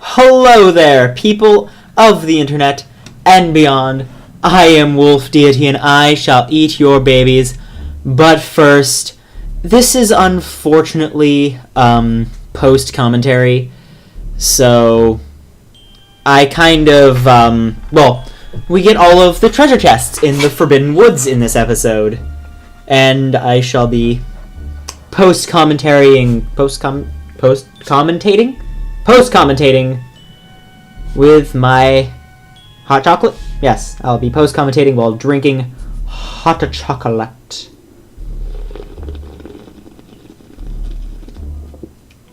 Hello there, people of the internet and beyond. I am Wolf Deity and I shall eat your babies. But first, this is unfortunately post-commentary. So, I kind of, we get all of the treasure chests in the Forbidden Woods in this episode. And I shall be post-commentating with my hot chocolate. Yes, I'll be post-commentating while drinking hot chocolate.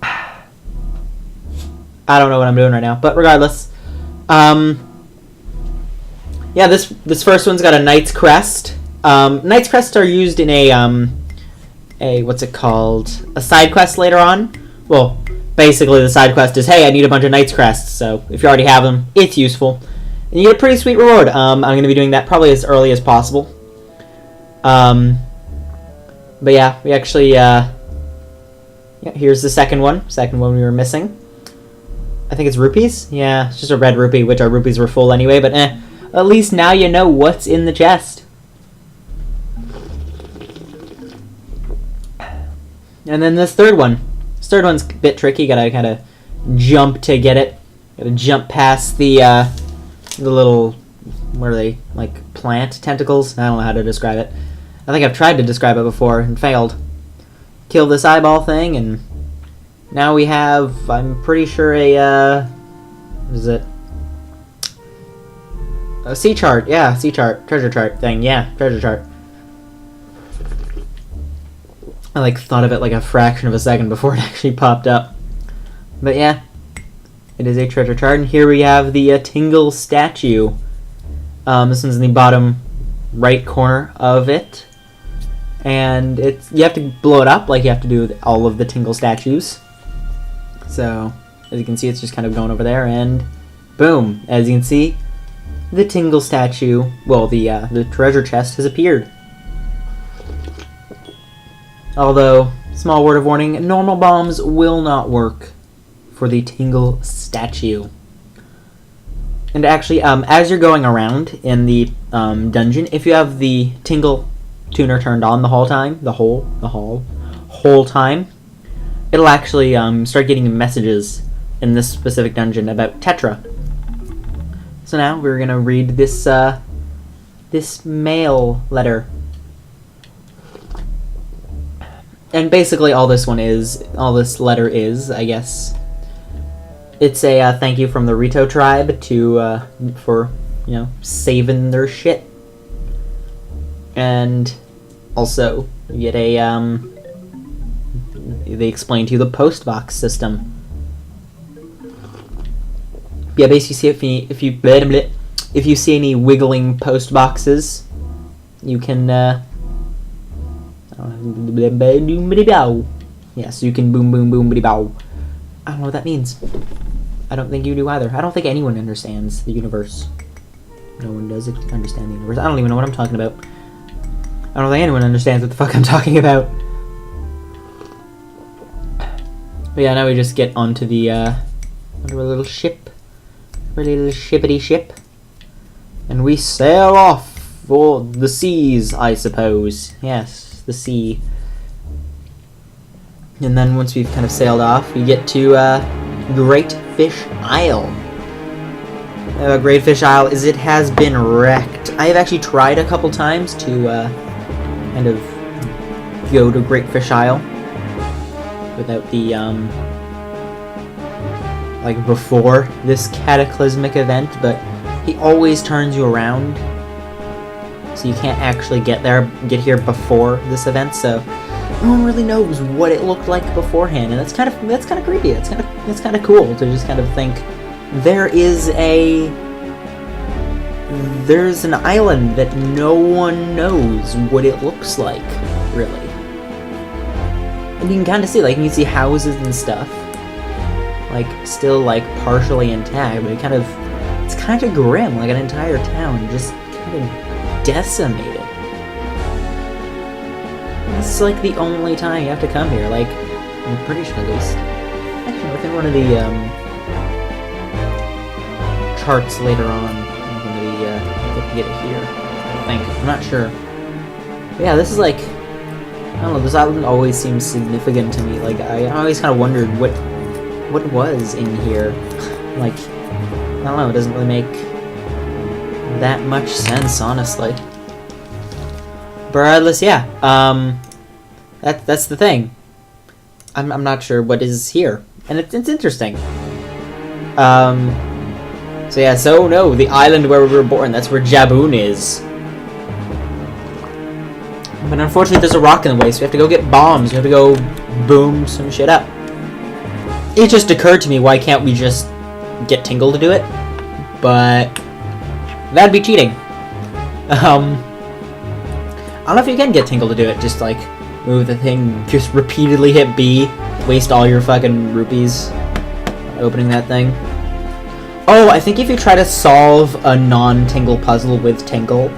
I don't know what I'm doing right now, but regardless. Yeah, this first one's got a Knight's Crest. Knight's Crests are used in a what's it called? A side quest later on. Well, basically the side quest is, hey, I need a bunch of Knight's Crests, so if you already have them, it's useful. And you get a pretty sweet reward. I'm going to be doing that probably as early as possible. But yeah, we actually, yeah, here's the second one we were missing. I think it's rupees? Yeah, it's just a red rupee, which our rupees were full anyway, but at least now you know what's in the chest. And then this third one. This third one's a bit tricky. Gotta kind of jump to get it. Gotta jump past the little, what are they, like plant tentacles? I don't know how to describe it. I think I've tried to describe it before and failed. Kill this eyeball thing, and now we have, I'm pretty sure, what is it? A sea chart. Yeah, sea chart. Treasure chart thing. Yeah, treasure chart. I thought of it like a fraction of a second before it actually popped up. But yeah, it is a treasure chart, and here we have the Tingle statue. This one's in the bottom right corner of it, and you have to blow it up like you have to do with all of the Tingle statues. So as you can see, it's just kind of going over there, and boom! As you can see, the Tingle statue, well, the treasure chest has appeared. Although, small word of warning, normal bombs will not work for the Tingle statue. And actually, as you're going around in the dungeon, if you have the Tingle tuner turned on the whole time, the whole time, it'll actually start getting messages in this specific dungeon about Tetra. So now we're gonna read this this mail letter. And basically all this letter is, I guess, it's a thank you from the Rito tribe for, saving their shit. And also, you get they explain to you the post box system. Yeah, basically if you see any wiggling post boxes, you can yes, you can boom boom boom bitty bow. I don't know what that means. I don't think you do either. I don't think anyone understands the universe. No one does understand the universe. I don't even know what I'm talking about. I don't think anyone understands what the fuck I'm talking about. But yeah, now we just get onto our little ship. Our little shippity ship. And we sail off for the seas, I suppose. Yes, the sea. And then once we've kind of sailed off, we get to Great Fish Isle. Great Fish Isle it has been wrecked. I have actually tried a couple times to kind of go to Great Fish Isle without the before this cataclysmic event, but he always turns you around, so you can't actually get here before this event. So no one really knows what it looked like beforehand, and that's kind of creepy. It's kind of cool to just kind of think there's an island that no one knows what it looks like, really. And you can kind of see, you can see houses and stuff, still partially intact, but it's kind of grim, an entire town just kind of decimated. This is the only time you have to come here, I'm pretty sure at least. Actually, I think one of the charts later on. I'm going to be able to get it here, I think. I'm not sure. But yeah, this is like, I don't know, this island always seems significant to me. Like, I always kind of wondered what was in here. Like, I don't know, it doesn't really make that much sense, honestly. But regardless, yeah, that's the thing. I'm not sure what is here, and it's interesting. So yeah, so no, the island where we were born, that's where Jaboon is. But unfortunately there's a rock in the way, so we have to go get bombs, we have to go boom some shit up. It just occurred to me, why can't we just get Tingle to do it? But that'd be cheating. I don't know if you can get Tingle to do it, just like move the thing, just repeatedly hit B, waste all your fucking rupees opening that thing. Oh, I think if you try to solve a non-Tingle puzzle with Tingle,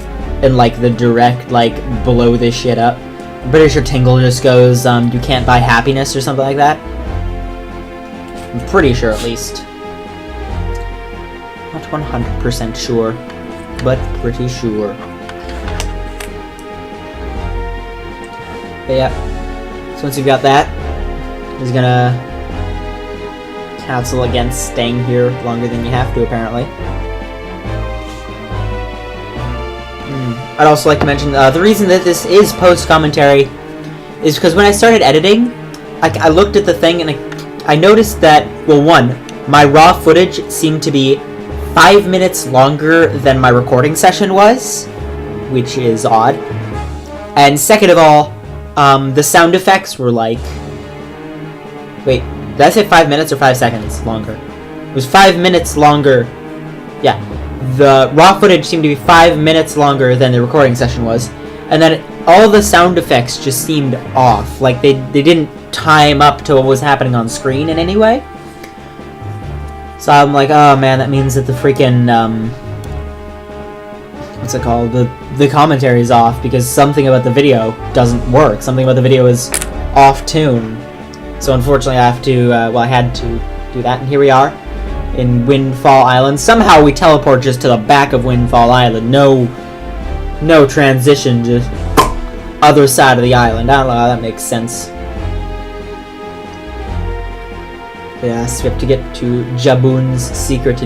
and like the direct, like, blow this shit up, I'm pretty sure Tingle just goes, you can't buy happiness or something like that. I'm pretty sure, at least. Not 100% sure, but pretty sure. But yeah, so once you've got that, he's gonna cancel against staying here longer than you have to, apparently. I'd also like to mention, the reason that this is post-commentary is because when I started editing, I looked at the thing and I noticed that, well, one, my raw footage seemed to be 5 minutes longer than my recording session was, which is odd. And second of all, the sound effects were like... Wait, did I say 5 minutes or 5 seconds longer? It was 5 minutes longer. Yeah. The raw footage seemed to be 5 minutes longer than the recording session was. And then all the sound effects just seemed off. Like, they didn't time up to what was happening on screen in any way. So I'm like, oh man, that means that the freaking, what's it called? The commentary is off because something about the video doesn't work. Something about the video is off tune. So unfortunately I have to, well, I had to do that, and here we are in Windfall Island. Somehow we teleport just to the back of Windfall Island. No transition, just other side of the island. I don't know how that makes sense. Yes, we have to get to Jaboon's sacred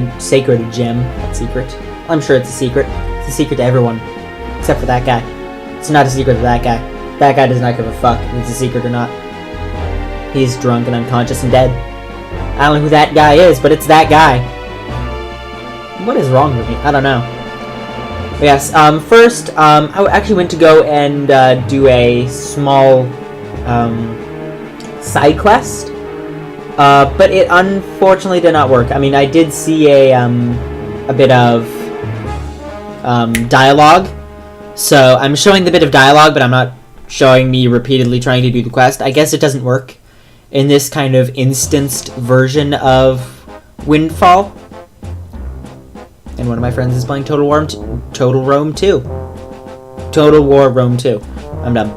gem. Not secret. I'm sure it's a secret. It's a secret to everyone. Except for that guy. It's not a secret to that guy. That guy does not give a fuck if it's a secret or not. He's drunk and unconscious and dead. I don't know who that guy is, but it's that guy. What is wrong with me? I don't know. But yes, first, I actually went to go and do a small side quest. But it unfortunately did not work. I mean, I did see a bit of dialogue. So I'm showing the bit of dialogue, but I'm not showing me repeatedly trying to do the quest. I guess it doesn't work in this kind of instanced version of Windfall. And one of my friends is playing Total War Rome 2. Total War Rome 2. I'm done.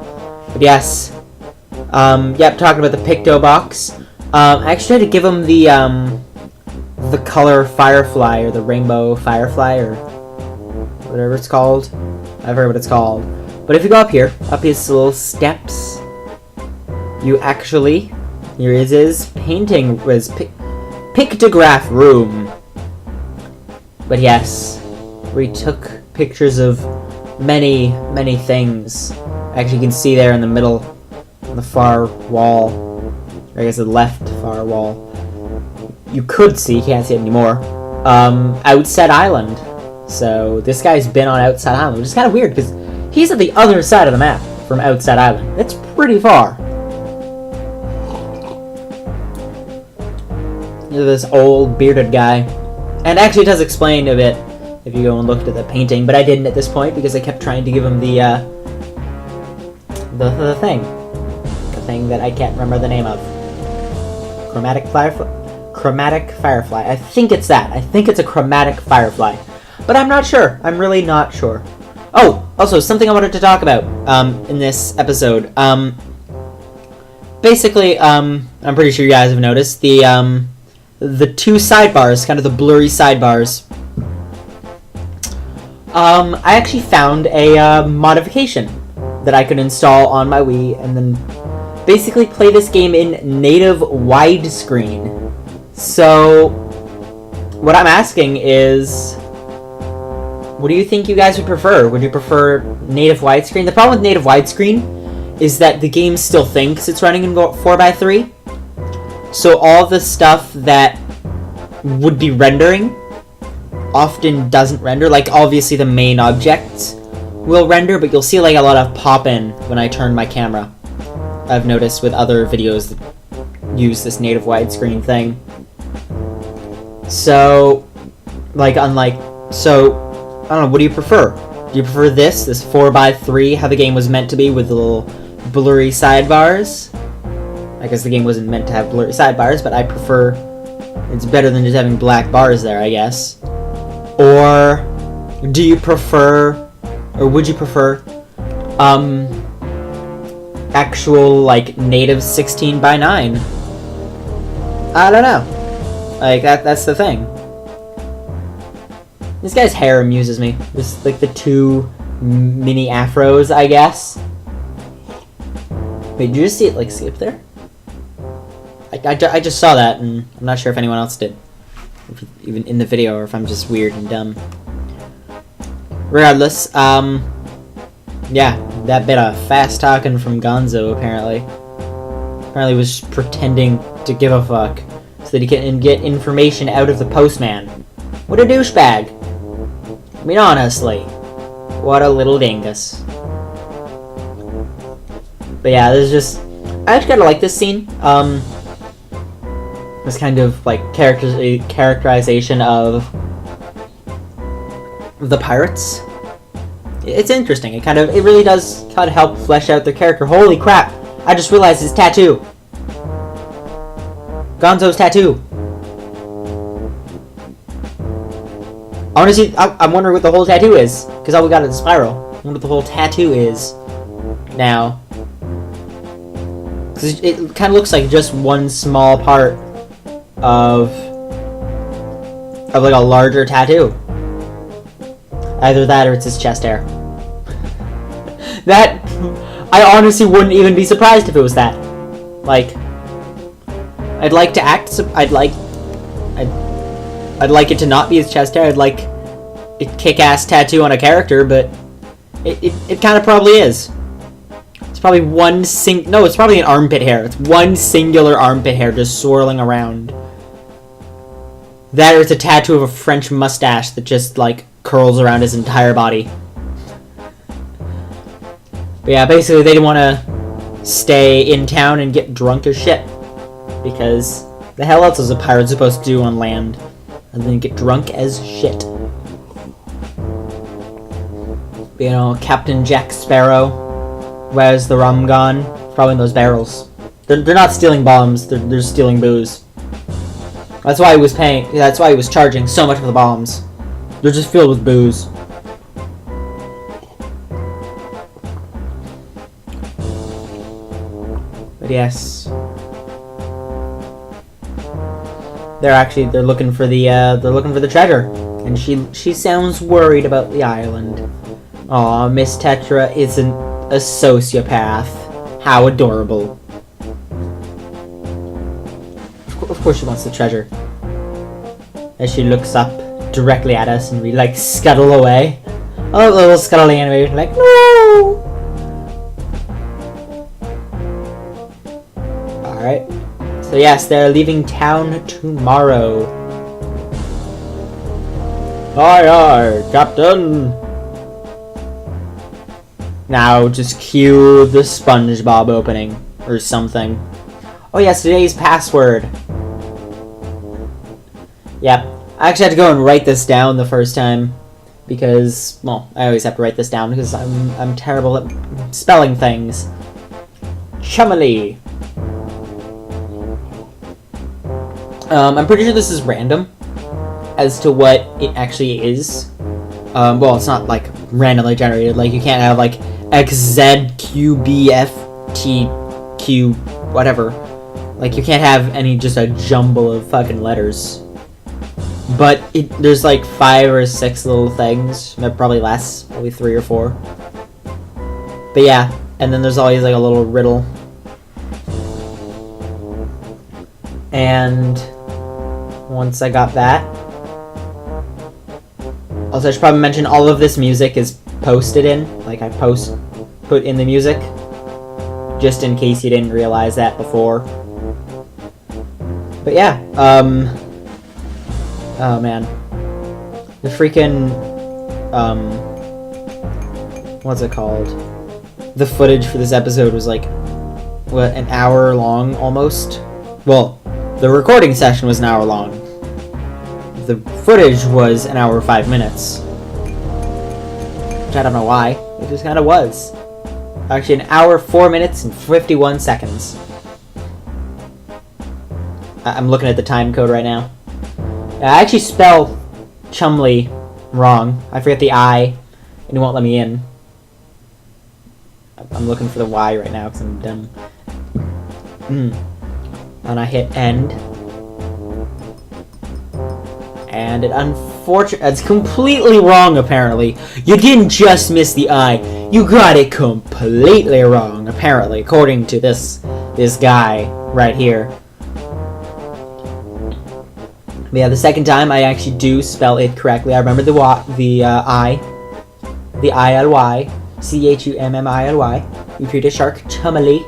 But yes. Yep, talking about the Picto Box. I actually had to give him the color Firefly, or the Rainbow Firefly, or whatever it's called. I've heard what it's called. But if you go up here, up his little steps, you actually, here is his painting, his pictograph room. But yes, we took pictures of many, many things. Actually, you can see there in the middle, on the far wall, or I guess the left far wall, you could see, can't see it anymore, Outset Island. So this guy's been on Outset Island, which is kind of weird, because he's at the other side of the map from Outset Island. It's pretty far. Look at this old bearded guy. And actually it does explain a bit if you go and look at the painting, but I didn't at this point because I kept trying to give him the thing. The thing that I can't remember the name of. Chromatic Firefly. I think it's that. I think it's a Chromatic Firefly. But I'm not sure. I'm really not sure. Oh, also, something I wanted to talk about in this episode. Basically, I'm pretty sure you guys have noticed, the two sidebars, kind of the blurry sidebars I actually found a modification that I could install on my Wii and then basically play this game in native widescreen. So, what I'm asking is, what do you think you guys would prefer? Would you prefer native widescreen? The problem with native widescreen is that the game still thinks it's running in 4:3. So all the stuff that would be rendering often doesn't render. Like, obviously the main objects will render, but you'll see like a lot of pop-in when I turn my camera. I've noticed with other videos that use this native widescreen thing. So, like, I don't know, what do you prefer? Do you prefer this 4:3, how the game was meant to be with the little blurry sidebars? I guess the game wasn't meant to have blurry sidebars, but I prefer, it's better than just having black bars there, I guess. Or do you prefer, or would you prefer, actual, like, native 16:9? I don't know. Like, that's the thing. This guy's hair amuses me. Just, like, the two mini afros, I guess. Wait, did you just see it, like, skip there? I just saw that, and I'm not sure if anyone else did. Even in the video, or if I'm just weird and dumb. Regardless, yeah, that bit of fast talking from Gonzo, apparently. Apparently was pretending to give a fuck, so that he can get information out of the postman. What a douchebag! I mean, honestly, what a little dingus. But yeah, there's just, I actually kinda like this scene. This kind of, like, characterization of the pirates. It's interesting. It really does kind of help flesh out their character. Holy crap! I just realized his tattoo! Gonzo's tattoo! I wanna see, I'm wondering what the whole tattoo is, because all we got is a spiral. I wonder what the whole tattoo is now. Because it kind of looks like just one small part of like a larger tattoo. Either that or it's his chest hair. That, I honestly wouldn't even be surprised if it was that. Like, I'd like to act, I'd like it to not be his chest hair. I'd like a kick-ass tattoo on a character, but it kind of probably is. It's probably no, it's probably an armpit hair. It's one singular armpit hair just swirling around. That or it's a tattoo of a French mustache that just, like, curls around his entire body. But yeah, basically they didn't want to stay in town and get drunk as shit. Because the hell else is a pirate supposed to do on land? And then get drunk as shit. But, you know, Captain Jack Sparrow, where's the rum gone? Probably in those barrels. They're not stealing bombs, they're stealing booze. That's why he was charging so much for the bombs. They're just filled with booze. But yes. They're looking for the treasure. And she sounds worried about the island. Aw, Miss Tetra isn't a sociopath. How adorable. Of course she wants the treasure. As she looks up directly at us and we, like, scuttle away. Oh, little scuttling animation, like, no! Alright. So yes, they're leaving town tomorrow. Aye aye, Captain! Now just cue the SpongeBob opening, or something. Oh yes, today's password. Yep. I actually had to go and write this down the first time. Because, well, I always have to write this down because I'm terrible at spelling things. Chumily. I'm pretty sure this is random as to what it actually is. Well, it's not, like, randomly generated. Like, you can't have, like, XZQBFTQ whatever. Like, you can't have just a jumble of fucking letters. But there's like 5 or 6 little things, probably less, probably 3 or 4. But yeah, and then there's always like a little riddle. And once I got that, also I should probably mention all of this music is posted in, like I put in the music, just in case you didn't realize that before. But yeah, oh man, the freaking, what's it called? The footage for this episode was like, what, an hour long almost? Well, the recording session was an hour long. The footage was an hour 5 minutes. Which I don't know why, it just kind of was. Actually, an hour 4 minutes and 51 seconds. I'm looking at the time code right now. I actually spell Chumley wrong. I forget the I, and it won't let me in. I'm looking for the Y right now because I'm dumb. And I hit end. And it's completely wrong apparently. You didn't just miss the I, you got it completely wrong apparently, according to this guy right here. But yeah, the second time I actually do spell it correctly. I remember the I, the I-L-Y, C-H-U-M-M-I-L-Y. You treat a shark chumily.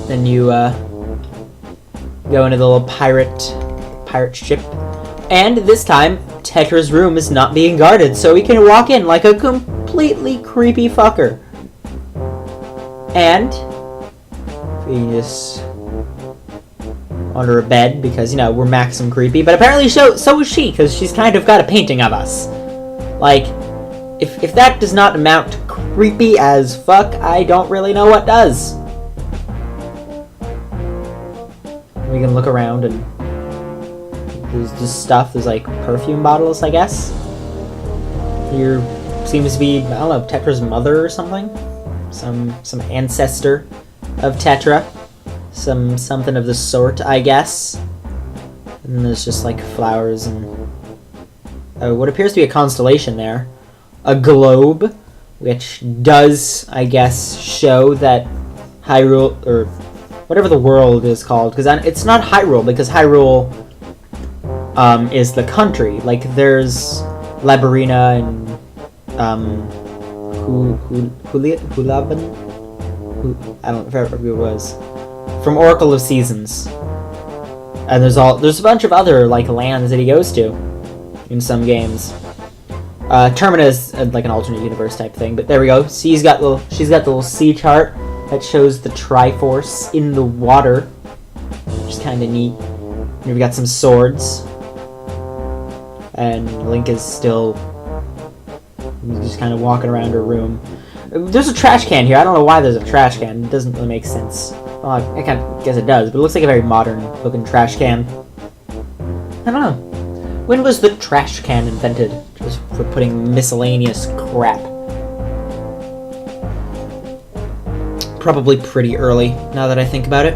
Then you go into the little pirate ship. And this time, Tetra's room is not being guarded, so he can walk in like a completely creepy fucker. And he just under a bed because, you know, we're maximum creepy. But apparently so is she, because she's kind of got a painting of us. Like, if that does not amount to creepy as fuck, I don't really know what does. We can look around and there's just stuff. There's like perfume bottles, I guess. Here seems to be, I don't know, Tetra's mother or something. Some ancestor of Tetra. Something of the sort, I guess. And there's just like flowers and what appears to be a constellation there. A globe, which does, I guess, show that Hyrule, or whatever the world is called, because it's not Hyrule, because Hyrule is the country. Like, there's Labarina and Hulaban? I don't remember who it was. From Oracle of Seasons. And there's a bunch of other, like, lands that he goes to in some games. Termina is like an alternate universe type thing, but there we go. She's got the little sea chart that shows the Triforce in the water, which is kind of neat. We've got some swords, and Link is still just kind of walking around her room. There's a trash can here. I don't know why there's a trash can. It doesn't really make sense. Well, I kind of guess it does, but it looks like a very modern-looking trash can. I don't know. When was the trash can invented? Just for putting miscellaneous crap. Probably pretty early, now that I think about it.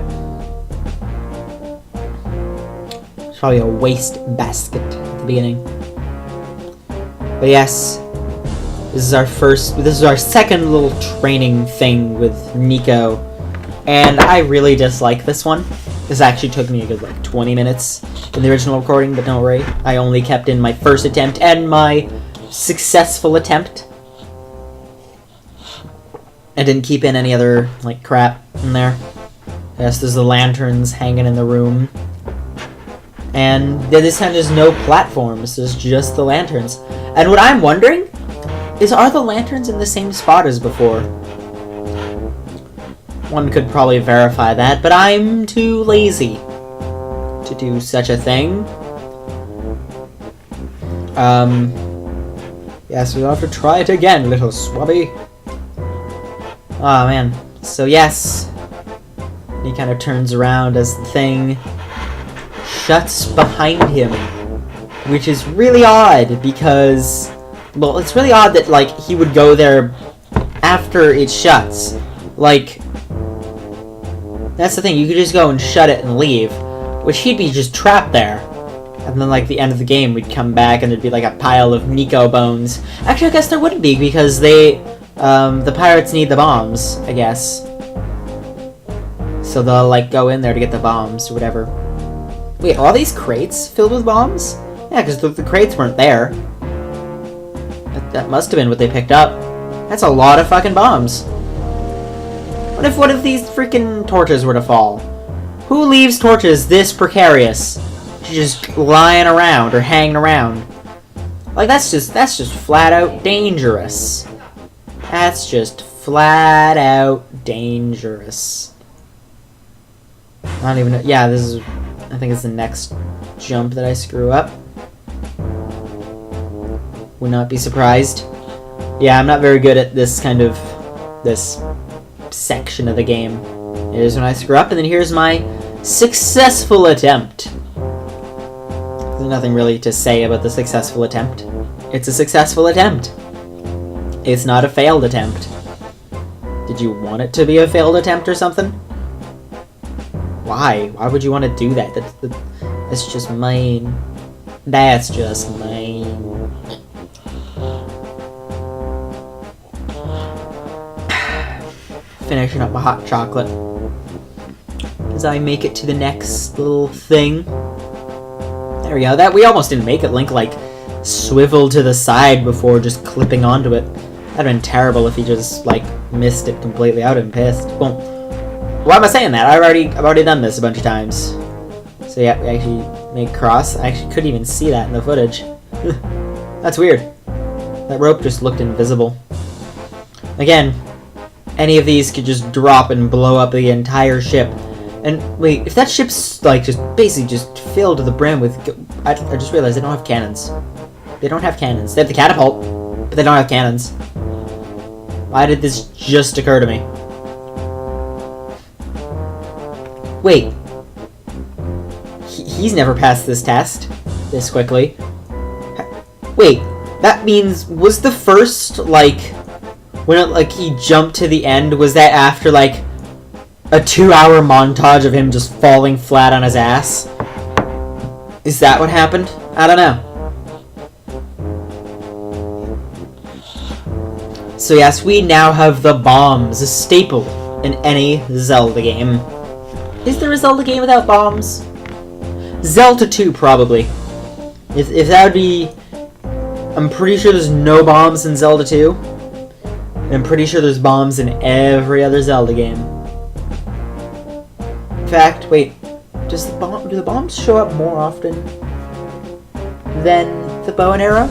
It's probably a waste basket at the beginning. But yes, this is our second little training thing with Nico. And I really dislike this one. This actually took me a good, like, 20 minutes in the original recording, but don't worry. I only kept in my first attempt and my successful attempt. I didn't keep in any other, like, crap in there. Yes, there's the lanterns hanging in the room. And this time there's no platforms, there's just the lanterns. And what I'm wondering is, are the lanterns in the same spot as before? One could probably verify that, but I'm too lazy to do such a thing. Yes, we'll have to try it again, little swabby. Oh man. So yes, he kind of turns around as the thing shuts behind him, which is really odd because, well, it's really odd that, like, he would go there after it shuts. Like, that's the thing, you could just go and shut it and leave. which he'd be just trapped there. And then, like, the end of the game, we'd come back and there'd be, like, a pile of Nico bones. Actually, I guess there wouldn't be, because they, the pirates need the bombs, I guess. So they'll, like, go in there to get the bombs, or whatever. Wait, are all these crates filled with bombs? Yeah, because the crates weren't there. That must have been what they picked up. That's a lot of fucking bombs. What if one of these freaking torches were to fall? Who leaves torches this precarious? Just lying around or hanging around. Like, that's just flat out dangerous. That's just flat out dangerous. I don't even know. Yeah, this is, I think it's the next jump that I screw up. Would not be surprised. Yeah, I'm not very good at this kind of, this section of the game. Here's when I screw up, and then here's my successful attempt. There's nothing really to say about the successful attempt. It's a successful attempt. It's not a failed attempt. Did you want it to be a failed attempt or something? Why? Why would you want to do that? That's just mean. That's just mean. Finishing up my hot chocolate as I make it to the next little thing. There we go. That we almost didn't make it. Link like swiveled to the side before just clipping onto it. That'd been terrible if he just like missed it completely. I would've been pissed. Boom. Why am I saying that? I've already done this a bunch of times. So yeah, we actually made cross. I actually couldn't even see that in the footage. That's weird. That rope just looked invisible. Again, any of these could just drop and blow up the entire ship. And wait, if that ship's like just basically just filled to the brim with, I just realized they don't have cannons. They don't have cannons. They have the catapult, but they don't have cannons. Why did this just occur to me? Wait. He's never passed this test this quickly. Wait, that means, was the first, like, when it, like, he jumped to the end, was that after, like, a 2-hour montage of him just falling flat on his ass? Is that what happened? I don't know. So yes, we now have the bombs, a staple in any Zelda game. Is there a Zelda game without bombs? Zelda 2, probably. If that would be... I'm pretty sure there's no bombs in Zelda 2. And I'm pretty sure there's bombs in every other Zelda game. In fact, wait. Do the bombs show up more often than the bow and arrow?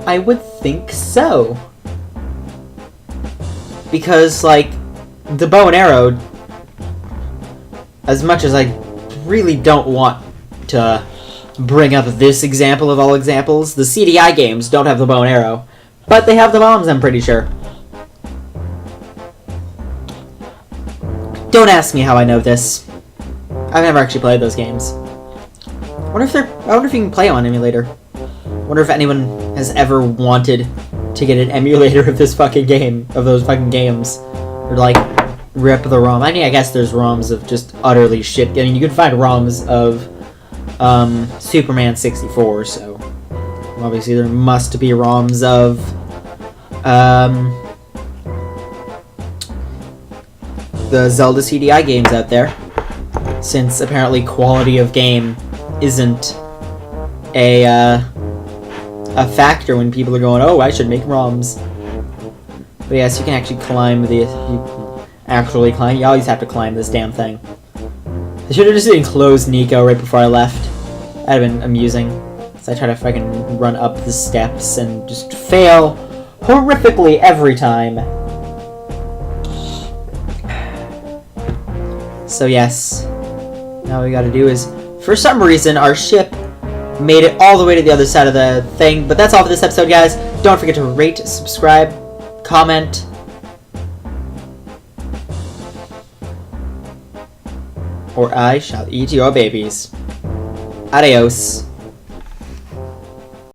I would think so. Because, like, the bow and arrow, as much as I really don't want to bring up this example of all examples, the CDI games don't have the bow and arrow, but they have the bombs, I'm pretty sure. Don't ask me how I know this. I've never actually played those games. I wonder if you can play on emulator. I wonder if anyone has ever wanted to get an emulator of this fucking game, of those fucking games, or like rip the ROM. I mean, I guess there's ROMs of just utterly shit. I mean, you can find ROMs of Superman 64, so obviously there must be ROMs of the Zelda CDI games out there, since apparently quality of game isn't a factor when people are going, oh, I should make ROMs. But yes, you can actually climb you always have to climb this damn thing. I should have just enclosed Nico right before I left. That'd have been amusing. So I try to fucking run up the steps and just fail horrifically every time. So yes, now what we gotta do is, for some reason, our ship made it all the way to the other side of the thing. But that's all for this episode, guys. Don't forget to rate, subscribe, comment, or I shall eat your babies. Adios.